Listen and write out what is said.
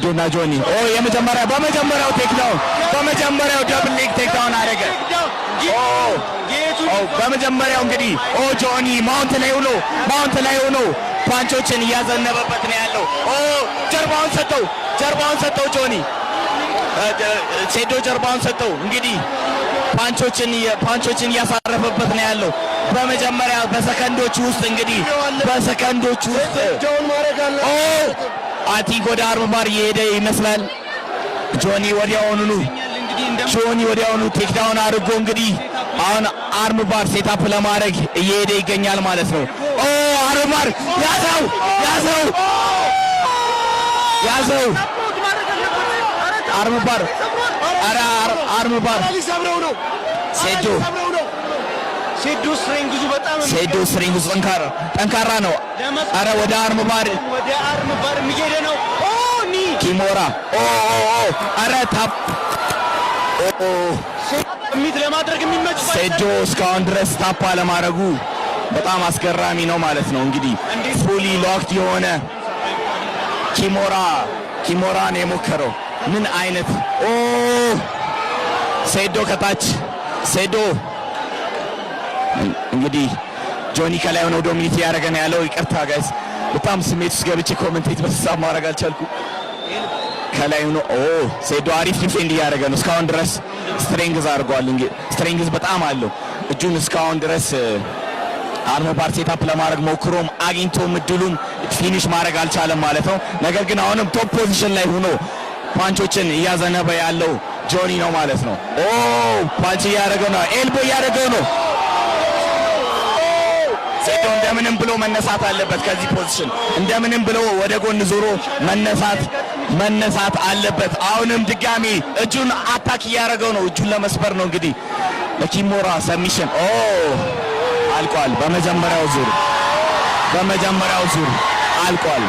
ሴዶና ጆኒ በመጀመሪያው ቴክዳውን በመጀመሪያው ደብል ሌግ ቴክዳውን አደረገ። በመጀመሪያው እንግዲህ ጆኒ ማውንት ላይ ሆኖ ፓንቾችን እያዘነበበት ነው ያለው። ጀርባውን ሰጠው ጆኒ ሴዶ ጀርባውን ሰጠው። እንግዲህ ፓንቾችን እያሳረፈበት ነው ያለው። በመጀመሪያ በሰከንዶች ውስጥ አቲክ ወደ አርም ባር እየሄደ ይመስላል። ጆኒ ወዲያውኑ ቴክዳውን አድርጎ እንግዲህ አሁን አርም ባር ሴታፕ ለማድረግ እየሄደ ይገኛል ማለት ነው። አርም ባር ያዘው አርም ባር ሴዶ ስትሪንግዙ ጠንካራ ነው። አረ ወደ አርም ባር የሚሄደ ነው ኪሞራ። አረ ታፕ ሚት ለማድረግ የሚመች ሴዶ እስካሁን ድረስ ታፕ አለማድረጉ በጣም አስገራሚ ነው ማለት ነው። እንግዲህ ፉሊ ሎክድ የሆነ ኪሞራን የሞከረው ምን አይነት ሴዶ ከታች እንግዲህ ጆኒ ከላይ ሆኖ ዶሚኒት ያደረገ ነው ያለው። ይቅርታ ጋይስ በጣም ስሜት ውስጥ ገብቼ ኮሜንቴት በተሳብ ማድረግ አልቻልኩም። ከላይ ሆኖ ሴዶ አሪፍ ዲፌንድ እያደረገ ነው እስካሁን ድረስ። ስትሬንግዝ አድርጓል። እንግዲህ ስትሬንግዝ በጣም አለው እጁን እስካሁን ድረስ አርም ባር ሴታፕ ለማድረግ ሞክሮም አግኝቶም እድሉን ፊኒሽ ማድረግ አልቻለም ማለት ነው። ነገር ግን አሁንም ቶፕ ፖዚሽን ላይ ሆኖ ፓንቾችን እያዘነበ ያለው ጆኒ ነው ማለት ነው። ፓንች እያደረገው ነው፣ ኤልቦ እያደረገው ነው። ሴዶ እንደምንም ብሎ መነሳት አለበት ከዚህ ፖዚሽን፣ እንደምንም ብሎ ወደ ጎን ዞሮ መነሳት አለበት። አሁንም ድጋሚ እጁን አታክ እያደረገው ነው፣ እጁን ለመስበር ነው። እንግዲህ በኪሞራ ሰሚሽን አልቋል። በመጀመሪያው ዙር አልቋል።